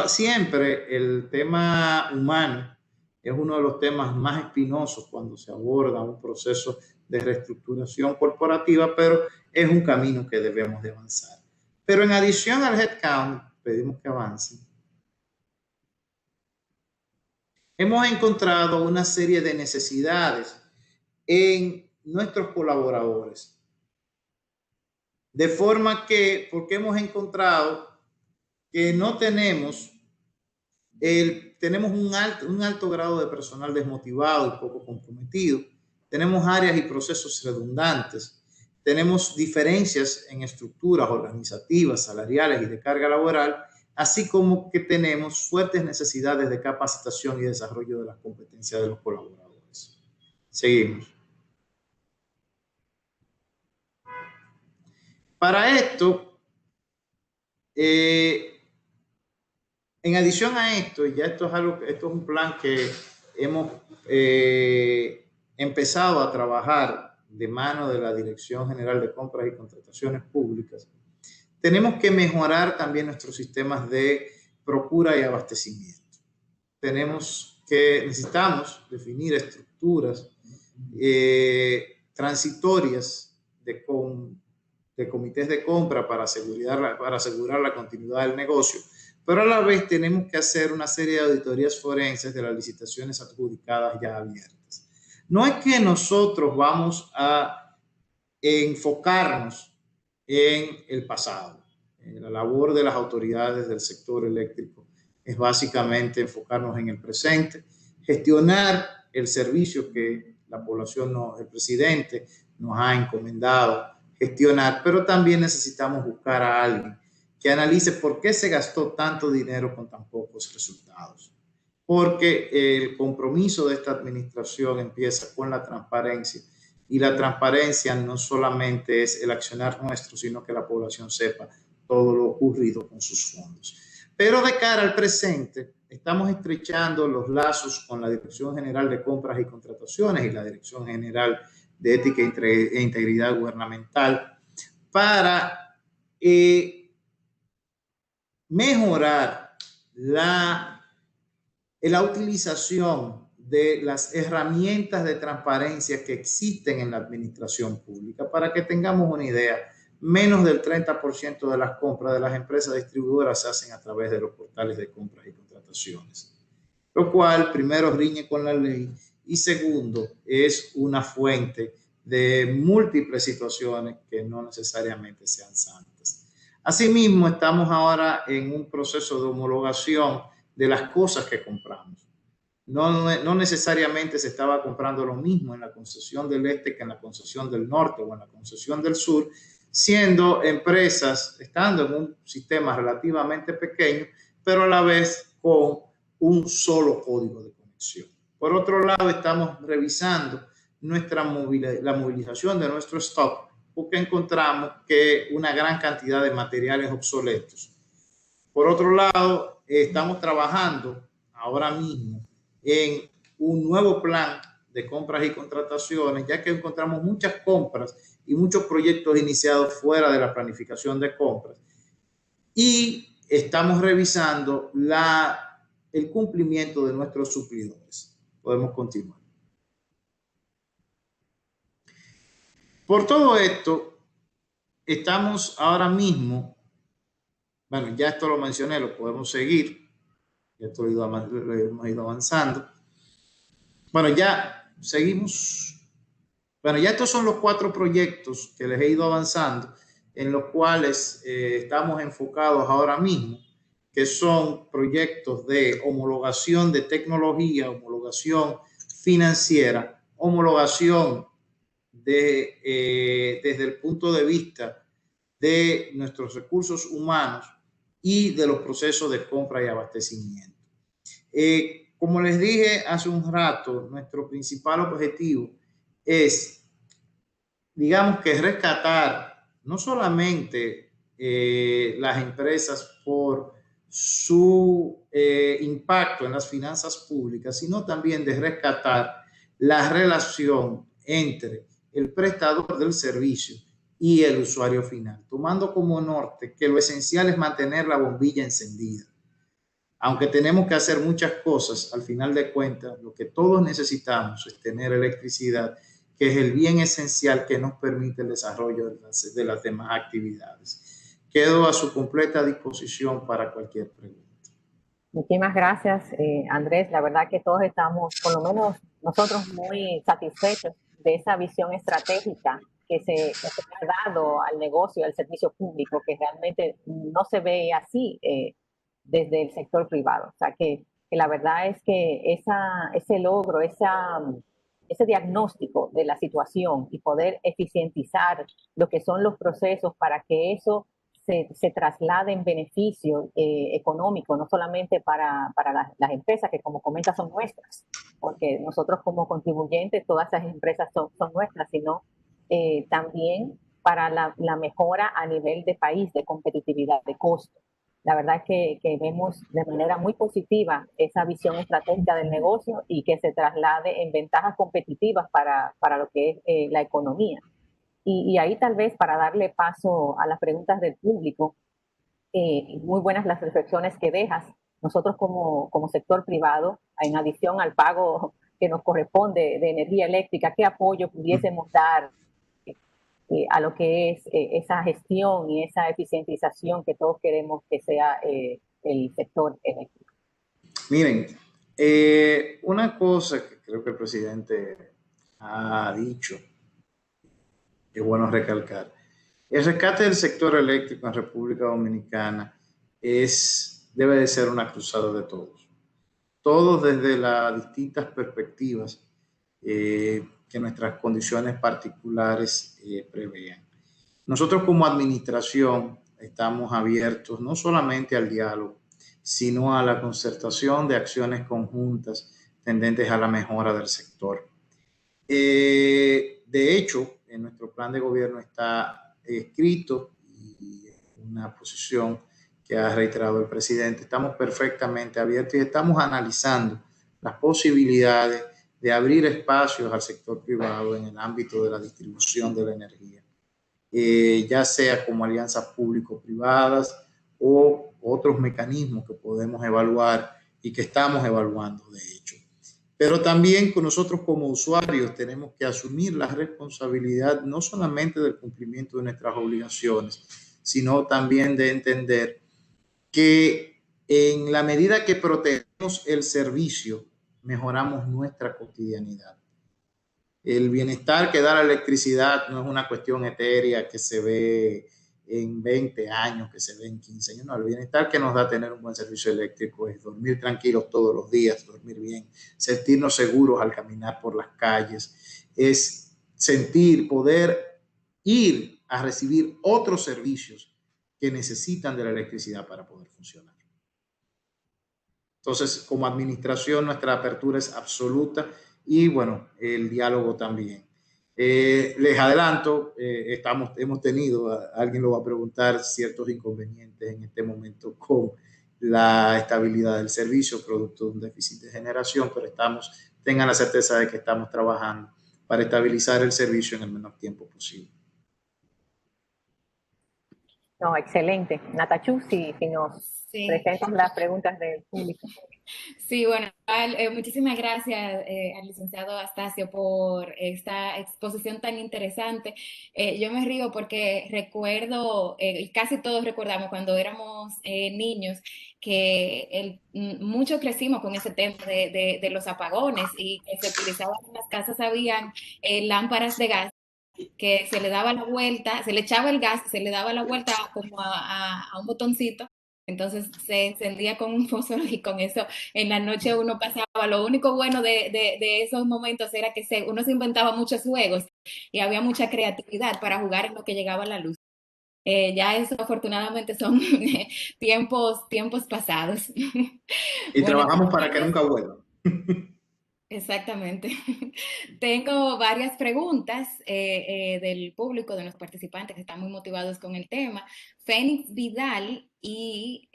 Speaker 3: siempre el tema humano es uno de los temas más espinosos cuando se aborda un proceso de reestructuración corporativa, pero es un camino que debemos de avanzar. Pero en adición al headcount, pedimos que avancen. Hemos encontrado una serie de necesidades en nuestros colaboradores. De forma que, porque hemos encontrado que no tenemos, tenemos un alto grado de personal desmotivado y poco comprometido. Tenemos áreas y procesos redundantes. Tenemos diferencias en estructuras organizativas, salariales y de carga laboral, así como que tenemos fuertes necesidades de capacitación y desarrollo de las competencias de los colaboradores. Seguimos. Para esto, en adición a esto, ya esto es un plan que hemos empezado a trabajar de mano de la Dirección General de Compras y Contrataciones Públicas. Tenemos que mejorar también nuestros sistemas de procura y abastecimiento. Necesitamos definir estructuras transitorias de comités de compra para asegurar la continuidad del negocio, pero a la vez tenemos que hacer una serie de auditorías forenses de las licitaciones adjudicadas ya abiertas. No es que nosotros vamos a enfocarnos en el pasado. La labor de las autoridades del sector eléctrico es básicamente enfocarnos en el presente, gestionar el servicio que la población, el presidente nos ha encomendado gestionar, pero también necesitamos buscar a alguien que analice por qué se gastó tanto dinero con tan pocos resultados. Porque el compromiso de esta administración empieza con la transparencia, y la transparencia no solamente es el accionar nuestro, sino que la población sepa todo lo ocurrido con sus fondos. Pero de cara al presente, estamos estrechando los lazos con la Dirección General de Compras y Contrataciones y la Dirección General de Ética e Integridad Gubernamental para mejorar la utilización de las herramientas de transparencia que existen en la administración pública. Para que tengamos una idea, menos del 30% de las compras de las empresas distribuidoras se hacen a través de los portales de compras y contrataciones, lo cual primero riñe con la ley y segundo es una fuente de múltiples situaciones que no necesariamente sean santas. Asimismo, estamos ahora en un proceso de homologación de las cosas que compramos. No necesariamente se estaba comprando lo mismo en la concesión del este que en la concesión del norte o en la concesión del sur, siendo empresas, estando en un sistema relativamente pequeño, pero a la vez con un solo código de conexión. Por otro lado, estamos revisando la movilización de nuestro stock, porque encontramos que una gran cantidad de materiales obsoletos. Por otro lado, estamos trabajando ahora mismo en un nuevo plan de compras y contrataciones, ya que encontramos muchas compras y muchos proyectos iniciados fuera de la planificación de compras. Y estamos revisando el cumplimiento de nuestros suplidores. Podemos continuar. Por todo esto, estamos ahora mismo, bueno, ya esto lo mencioné, lo podemos seguir. Ya esto lo hemos ido avanzando. Bueno, ya seguimos. Bueno, ya estos son los 4 proyectos que les he ido avanzando. en los cuales estamos enfocados ahora mismo, que son proyectos de homologación de tecnología, homologación financiera, homologación desde el punto de vista de nuestros recursos humanos y de los procesos de compra y abastecimiento. Como les dije hace un rato, nuestro principal objetivo es, digamos que rescatar no solamente las empresas por su impacto en las finanzas públicas, sino también de rescatar la relación entre el prestador del servicio y el usuario final, tomando como norte que lo esencial es mantener la bombilla encendida. Aunque tenemos que hacer muchas cosas, al final de cuentas, lo que todos necesitamos es tener electricidad, que es el bien esencial que nos permite el desarrollo de las demás actividades. Quedo a su completa disposición para cualquier pregunta.
Speaker 2: Muchísimas gracias, Andrés. La verdad que todos estamos, por lo menos nosotros, muy satisfechos de esa visión estratégica que se ha dado al negocio, al servicio público, que realmente no se ve así desde el sector privado. O sea, que la verdad es que ese logro, ese diagnóstico de la situación y poder eficientizar lo que son los procesos para que eso se traslade en beneficio económico, no solamente para las empresas que, como comenta, son nuestras, porque nosotros como contribuyentes, todas esas empresas son nuestras, sino también para la mejora a nivel de país, de competitividad, de costo. La verdad es que vemos de manera muy positiva esa visión estratégica del negocio y que se traslade en ventajas competitivas para lo que es la economía. Y ahí tal vez para darle paso a las preguntas del público, muy buenas las reflexiones que dejas. Nosotros como sector privado, en adición al pago que nos corresponde de energía eléctrica, ¿qué apoyo pudiésemos dar a lo que es esa gestión y esa eficientización que todos queremos que sea el sector eléctrico?
Speaker 3: Miren, una cosa que creo que el presidente ha dicho, es bueno recalcar, el rescate del sector eléctrico en República Dominicana debe de ser una cruzada de todos. Todos desde las distintas perspectivas que nuestras condiciones particulares prevean. Nosotros como administración estamos abiertos no solamente al diálogo, sino a la concertación de acciones conjuntas tendentes a la mejora del sector. De hecho, en nuestro plan de gobierno está escrito y una posición que ha reiterado el presidente. Estamos perfectamente abiertos y estamos analizando las posibilidades de abrir espacios al sector privado en el ámbito de la distribución de la energía, ya sea como alianzas público-privadas o otros mecanismos que podemos evaluar y que estamos evaluando, de hecho. Pero también con nosotros como usuarios tenemos que asumir la responsabilidad no solamente del cumplimiento de nuestras obligaciones, sino también de entender que en la medida que protegemos el servicio, mejoramos nuestra cotidianidad. El bienestar que da la electricidad no es una cuestión etérea que se ve en 20 años, que se ve en 15 años. No, el bienestar que nos da tener un buen servicio eléctrico es dormir tranquilos todos los días, dormir bien, sentirnos seguros al caminar por las calles, es sentir, poder ir a recibir otros servicios que necesitan de la electricidad para poder funcionar. Entonces, como administración, nuestra apertura es absoluta y, bueno, el diálogo también. Les adelanto, hemos tenido, alguien lo va a preguntar, ciertos inconvenientes en este momento con la estabilidad del servicio, producto de un déficit de generación, pero tengan la certeza de que estamos trabajando para estabilizar el servicio en el menor tiempo posible.
Speaker 2: No, excelente. Natachu, si nos presentas las preguntas del público.
Speaker 1: Sí, bueno, muchísimas gracias al licenciado Astacio por esta exposición tan interesante. Yo me río porque recuerdo, casi todos recordamos cuando éramos niños, que muchos crecimos con ese tema de los apagones y que se utilizaban en las casas, habían lámparas de gas que se le daba la vuelta, se le echaba el gas, se le daba la vuelta como a un botoncito, entonces se encendía con un fósforo y con eso en la noche uno pasaba. Lo único bueno de esos momentos era que uno se inventaba muchos juegos y había mucha creatividad para jugar en lo que llegaba la luz. Ya eso afortunadamente son tiempos pasados.
Speaker 3: Y
Speaker 1: Bueno,
Speaker 3: trabajamos para que nunca vuelva.
Speaker 1: exactamente. Tengo varias preguntas del público, de los participantes que están muy motivados con el tema. Fénix Vidal y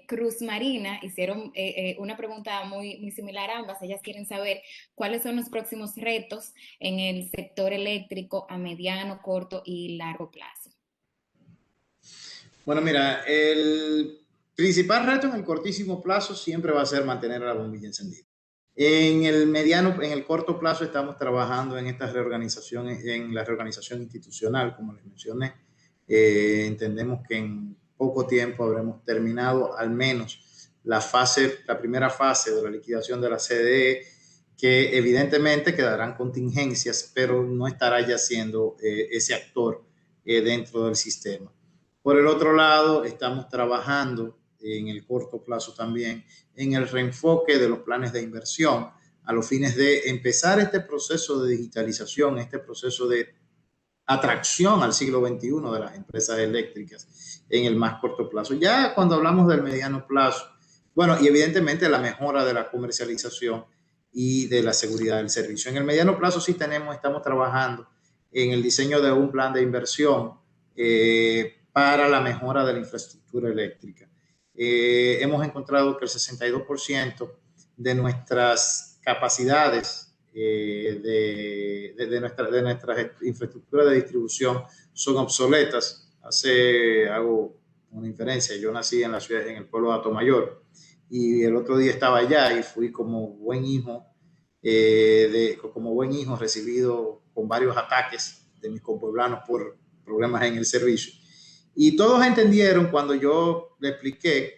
Speaker 1: Cruz Marina hicieron una pregunta muy similar a ambas. Ellas quieren saber cuáles son los próximos retos en el sector eléctrico a mediano, corto y largo plazo.
Speaker 3: Bueno, mira, el principal reto en el cortísimo plazo siempre va a ser mantener la bombilla encendida. En el mediano, en el corto plazo estamos trabajando en esta reorganización, en la reorganización institucional, como les mencioné. Entendemos que en poco tiempo habremos terminado al menos la primera fase de la liquidación de la CDE, que evidentemente quedarán contingencias, pero no estará ya siendo ese actor dentro del sistema. Por el otro lado, estamos trabajando en el corto plazo también en el reenfoque de los planes de inversión a los fines de empezar este proceso de digitalización, este proceso de atracción al siglo XXI de las empresas eléctricas en el más corto plazo. Ya cuando hablamos del mediano plazo, bueno, y evidentemente la mejora de la comercialización y de la seguridad del servicio. En el mediano plazo sí estamos trabajando en el diseño de un plan de inversión para la mejora de la infraestructura eléctrica. Hemos encontrado que el 62% de nuestras capacidades de nuestras infraestructuras de distribución son obsoletas. Hago una inferencia, yo nací en la ciudad, en el pueblo de Atomayor, y el otro día estaba allá y fui como buen hijo, recibido con varios ataques de mis compueblanos por problemas en el servicio. Y todos entendieron cuando yo le expliqué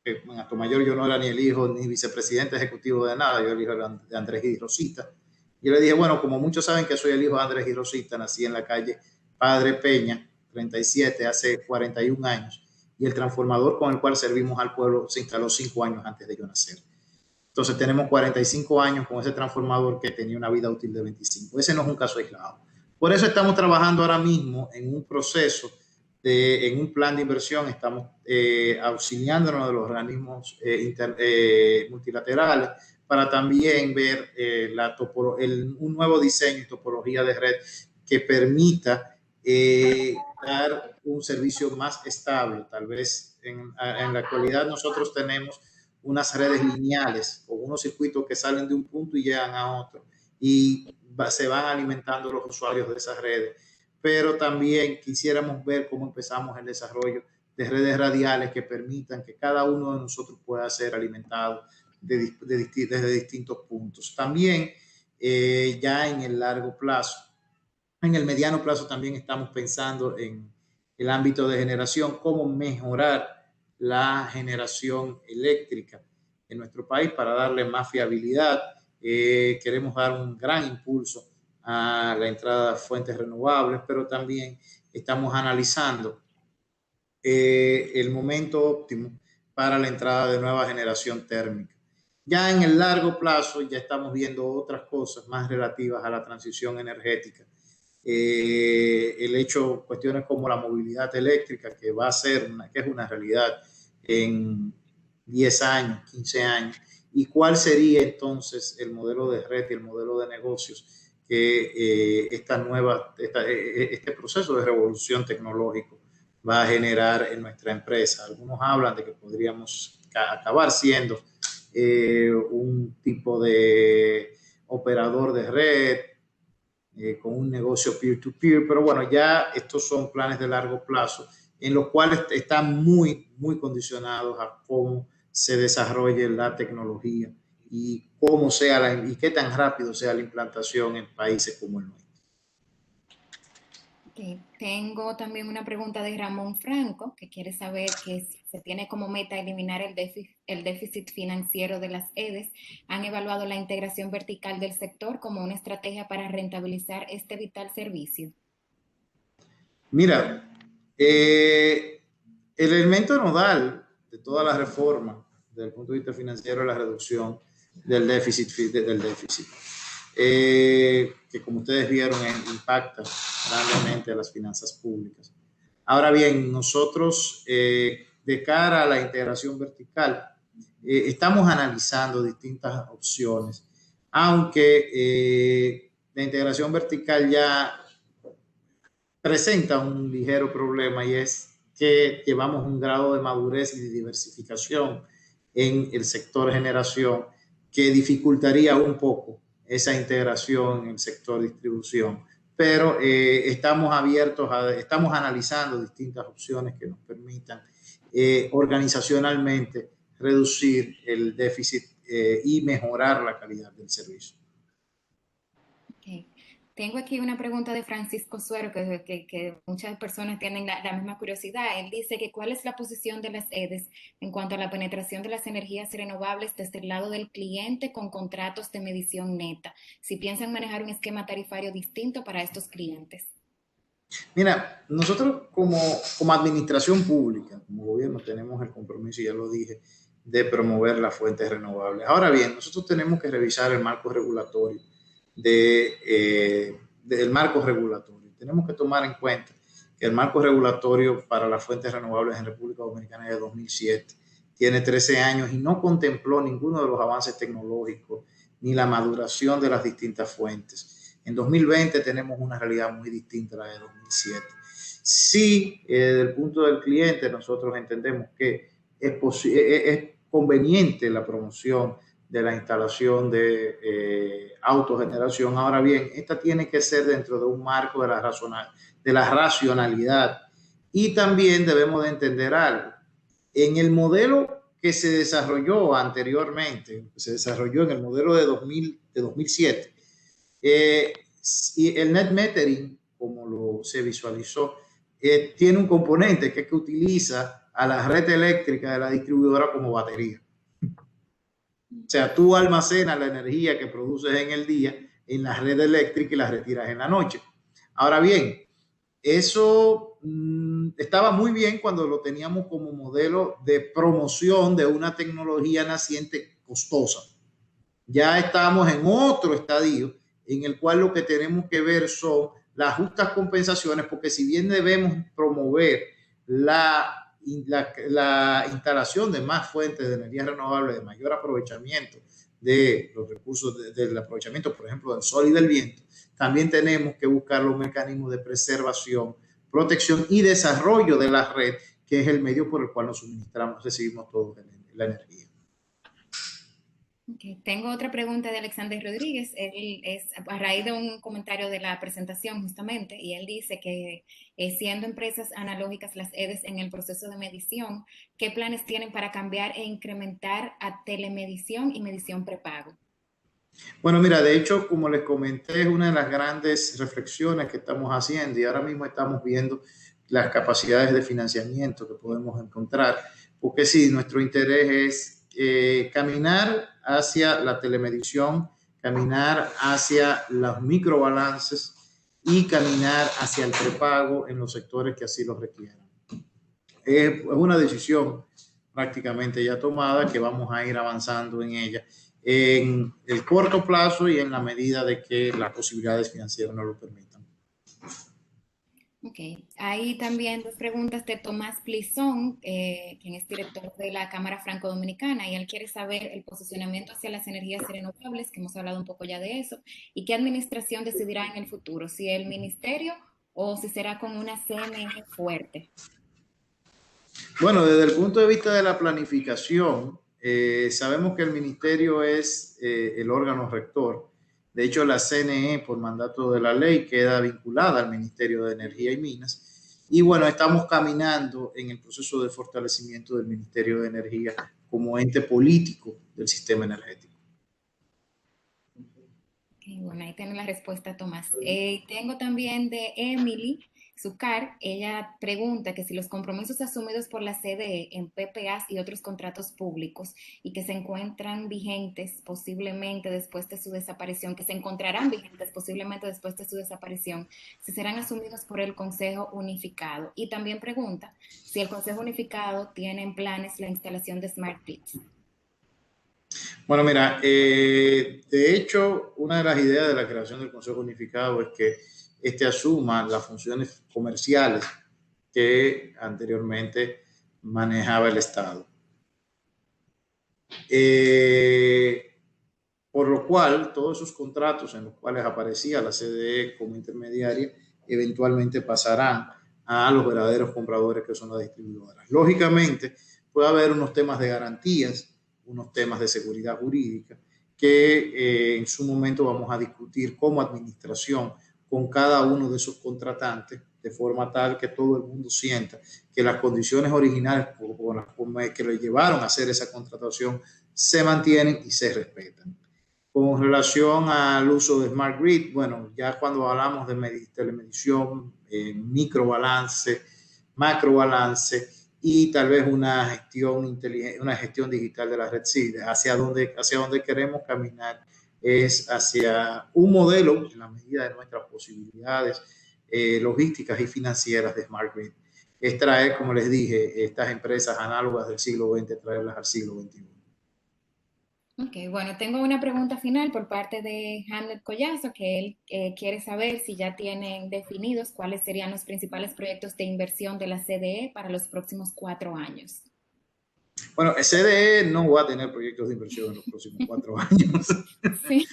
Speaker 3: que en Atomayor yo no era ni el hijo ni vicepresidente ejecutivo de nada, yo era el hijo de Andrés y Rosita. Yo le dije, bueno, como muchos saben que soy el hijo de Andrés y Rosita, nací en la calle Padre Peña, 37, hace 41 años, y el transformador con el cual servimos al pueblo se instaló 5 años antes de yo nacer. Entonces tenemos 45 años con ese transformador que tenía una vida útil de 25. Ese no es un caso aislado. Por eso estamos trabajando ahora mismo en un proceso, en un plan de inversión. Estamos auxiliándonos de los organismos multilaterales para también ver un nuevo diseño y topología de red que permita dar un servicio más estable. Tal vez en la actualidad nosotros tenemos unas redes lineales o unos circuitos que salen de un punto y llegan a otro y se van alimentando los usuarios de esas redes. Pero también quisiéramos ver cómo empezamos el desarrollo de redes radiales que permitan que cada uno de nosotros pueda ser alimentado desde distintos puntos. También ya en el largo plazo, en el mediano plazo también estamos pensando en el ámbito de generación, cómo mejorar la generación eléctrica en nuestro país para darle más fiabilidad. Queremos dar un gran impulso a la entrada de fuentes renovables, pero también estamos analizando el momento óptimo para la entrada de nueva generación térmica. Ya en el largo plazo ya estamos viendo otras cosas más relativas a la transición energética. Cuestiones como la movilidad eléctrica, que va a ser que es una realidad en 10 años, 15 años, y cuál sería entonces el modelo de red y el modelo de negocios que este proceso de revolución tecnológica va a generar en nuestra empresa. Algunos hablan de que podríamos acabar siendo un tipo de operador de red, con un negocio peer-to-peer, pero bueno, ya estos son planes de largo plazo en los cuales están muy condicionados a cómo se desarrolle la tecnología y y qué tan rápido sea la implantación en países como el nuestro.
Speaker 1: Sí, tengo también una pregunta de Ramón Franco, que quiere saber que si se tiene como meta eliminar el déficit financiero de las EDES. ¿Han evaluado la integración vertical del sector como una estrategia para rentabilizar este vital servicio?
Speaker 3: Mira, el elemento nodal de toda la reforma desde el punto de vista financiero es la reducción del déficit, que como ustedes vieron impacta grandemente a las finanzas públicas. Ahora bien, nosotros de cara a la integración vertical estamos analizando distintas opciones, aunque la integración vertical ya presenta un ligero problema, y es que llevamos un grado de madurez y de diversificación en el sector generación que dificultaría un poco esa integración en el sector distribución. Pero estamos abiertos, estamos analizando distintas opciones que nos permitan organizacionalmente reducir el déficit y mejorar la calidad del servicio.
Speaker 1: Okay. Tengo aquí una pregunta de Francisco Suero, que muchas personas tienen la misma curiosidad. Él dice que cuál es la posición de las EDES en cuanto a la penetración de las energías renovables desde el lado del cliente con contratos de medición neta, si piensan manejar un esquema tarifario distinto para estos clientes.
Speaker 3: Mira, nosotros como administración pública, como gobierno, tenemos el compromiso, ya lo dije, de promover las fuentes renovables. Ahora bien, nosotros tenemos que revisar el marco regulatorio del marco regulatorio. Tenemos que tomar en cuenta que el marco regulatorio para las fuentes renovables en República Dominicana es de 2007, tiene 13 años y no contempló ninguno de los avances tecnológicos ni la maduración de las distintas fuentes. En 2020 tenemos una realidad muy distinta a la de 2007. Sí, desde el punto del cliente, nosotros entendemos que es conveniente la promoción de la instalación de autogeneración. Ahora bien, esta tiene que ser dentro de un marco de la racionalidad. Y también debemos de entender algo. En el modelo que se desarrolló anteriormente, se desarrolló en el modelo de 2007, y el net metering, como se visualizó, tiene un componente que utiliza a la red eléctrica de la distribuidora como batería. O sea, tú almacenas la energía que produces en el día en la red eléctrica y la retiras en la noche. Ahora bien, eso estaba muy bien cuando lo teníamos como modelo de promoción de una tecnología naciente costosa. Ya estamos en otro estadio en el cual lo que tenemos que ver son las justas compensaciones, porque si bien debemos promover la instalación de más fuentes de energía renovable, de mayor aprovechamiento de los recursos del aprovechamiento, por ejemplo, del sol y del viento, también tenemos que buscar los mecanismos de preservación, protección y desarrollo de la red, que es el medio por el cual nos suministramos, recibimos toda la energía.
Speaker 1: Okay. Tengo otra pregunta de Alexander Rodríguez. Él es a raíz de un comentario de la presentación justamente, y él dice que siendo empresas analógicas las EDES en el proceso de medición, ¿qué planes tienen para cambiar e incrementar a telemedición y medición prepago?
Speaker 3: Bueno, mira, de hecho, como les comenté, es una de las grandes reflexiones que estamos haciendo, y ahora mismo estamos viendo las capacidades de financiamiento que podemos encontrar, porque sí, nuestro interés es caminar hacia la telemedición, caminar hacia los microbalances y caminar hacia el prepago en los sectores que así lo requieran. Es una decisión prácticamente ya tomada, que vamos a ir avanzando en ella en el corto plazo y en la medida de que las posibilidades financieras nos lo permitan.
Speaker 1: Ok, hay también dos preguntas de Tomás Plizón, quien es director de la Cámara Franco-Dominicana, y él quiere saber el posicionamiento hacia las energías renovables, que hemos hablado un poco ya de eso, y qué administración decidirá en el futuro, si el ministerio o si será con una CNE fuerte.
Speaker 3: Bueno, desde el punto de vista de la planificación, sabemos que el ministerio es el órgano rector. De hecho, la CNE, por mandato de la ley, queda vinculada al Ministerio de Energía y Minas. Y bueno, estamos caminando en el proceso de fortalecimiento del Ministerio de Energía como ente político del sistema energético.
Speaker 1: Okay, bueno, ahí tengo la respuesta, Tomás. Tengo también de Emily Zucar, ella pregunta que si los compromisos asumidos por la CDE en PPAs y otros contratos públicos y que se encuentran vigentes posiblemente después de su desaparición, que se encontrarán vigentes posiblemente después de su desaparición, si serán asumidos por el Consejo Unificado. Y también pregunta si el Consejo Unificado tiene en planes la instalación de Smart Grids.
Speaker 3: Bueno, mira, de hecho, una de las ideas de la creación del Consejo Unificado es que este asuma las funciones comerciales que anteriormente manejaba el Estado. Por lo cual, todos esos contratos en los cuales aparecía la CDE como intermediaria eventualmente pasarán a los verdaderos compradores, que son las distribuidoras. Lógicamente, puede haber unos temas de garantías, unos temas de seguridad jurídica que en su momento vamos a discutir como administración con cada uno de esos contratantes, de forma tal que todo el mundo sienta que las condiciones originales que le llevaron a hacer esa contratación se mantienen y se respetan. Con relación al uso de Smart Grid, bueno, ya cuando hablamos de telemedición, microbalance, macrobalance y tal vez una gestión inteligente, una gestión digital de la red, sí, hacia donde queremos caminar es hacia un modelo en la medida de nuestras posibilidades logísticas y financieras de Smart Grid. Es traer, como les dije, estas empresas análogas del siglo XX, traerlas al siglo XXI.
Speaker 1: Ok, bueno, tengo una pregunta final por parte de Hamlet Collazo, que él quiere saber si ya tienen definidos cuáles serían los principales proyectos de inversión de la CDE para los próximos 4 años.
Speaker 3: Bueno, el CDE no va a tener proyectos de inversión en los próximos 4 años.
Speaker 1: Sí.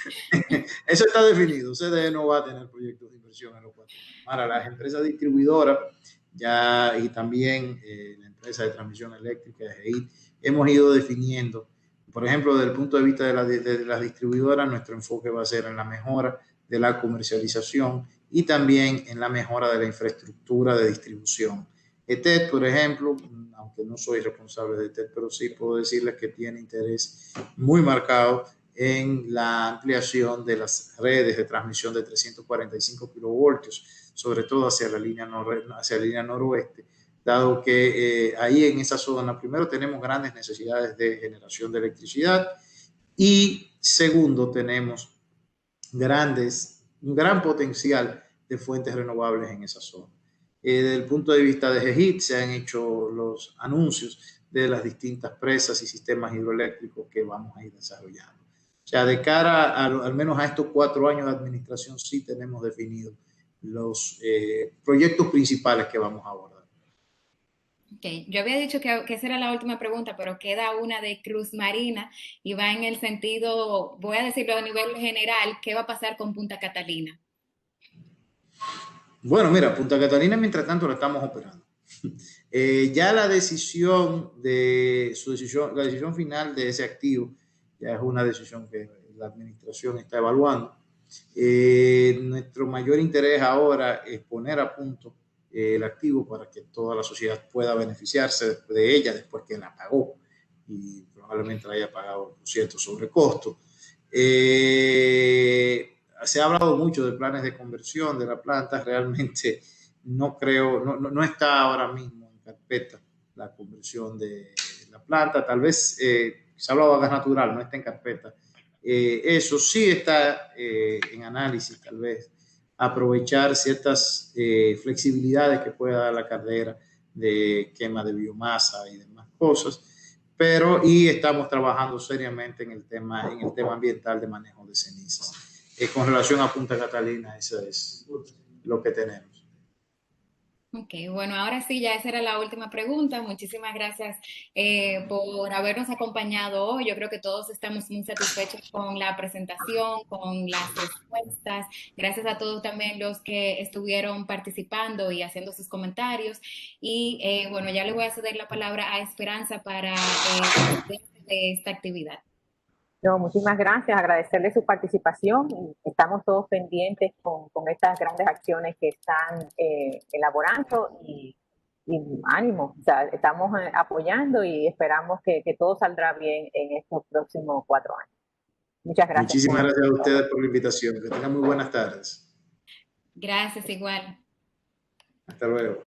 Speaker 3: Eso está definido. CDE no va a tener proyectos de inversión en los 4 años. Para las empresas distribuidoras ya, y también la empresa de transmisión eléctrica, GEIT, hemos ido definiendo. Por ejemplo, desde el punto de vista de las distribuidoras, nuestro enfoque va a ser en la mejora de la comercialización y también en la mejora de la infraestructura de distribución. TED, por ejemplo, aunque no soy responsable de TED, pero sí puedo decirles que tiene interés muy marcado en la ampliación de las redes de transmisión de 345 kilovoltios, sobre todo hacia la línea noroeste, dado que ahí en esa zona, primero tenemos grandes necesidades de generación de electricidad y segundo, tenemos un gran potencial de fuentes renovables en esa zona. Desde el punto de vista de GEHIT se han hecho los anuncios de las distintas presas y sistemas hidroeléctricos que vamos a ir desarrollando. O sea, de cara al menos a estos 4 años de administración, sí tenemos definidos los proyectos principales que vamos a abordar.
Speaker 1: Okay. Yo había dicho que esa era la última pregunta, pero queda una de Cruz Marina y va en el sentido, voy a decirlo a nivel general, ¿qué va a pasar con Punta Catalina?
Speaker 3: Bueno, mira, Punta Catalina mientras tanto la estamos operando. Ya la decisión la decisión final de ese activo ya es una decisión que la administración está evaluando. Nuestro mayor interés ahora es poner a punto el activo para que toda la sociedad pueda beneficiarse de ella después que la pagó y probablemente la haya pagado cierto sobrecosto. Se ha hablado mucho de planes de conversión de la planta, realmente no creo, no está ahora mismo en carpeta la conversión de la planta, tal vez se ha hablado de gas natural, no está en carpeta. Eso sí está en análisis, tal vez aprovechar ciertas flexibilidades que pueda dar la caldera de quema de biomasa y demás cosas, y estamos trabajando seriamente en el tema ambiental de manejo de cenizas. Con relación a Punta Catalina, eso es lo que tenemos.
Speaker 1: Ok, bueno, ahora sí, ya esa era la última pregunta. Muchísimas gracias por habernos acompañado hoy. Yo creo que todos estamos muy satisfechos con la presentación, con las respuestas. Gracias a todos también los que estuvieron participando y haciendo sus comentarios. Y bueno, ya le voy a ceder la palabra a Esperanza para de esta actividad.
Speaker 2: No, muchísimas gracias, agradecerle su participación. Estamos todos pendientes con estas grandes acciones que están elaborando y ánimo, o sea, estamos apoyando y esperamos que todo saldrá bien en estos próximos 4 años. Muchas gracias.
Speaker 3: Muchísimas gracias a ustedes por la invitación. Que tengan muy buenas tardes.
Speaker 1: Gracias, igual.
Speaker 3: Hasta luego.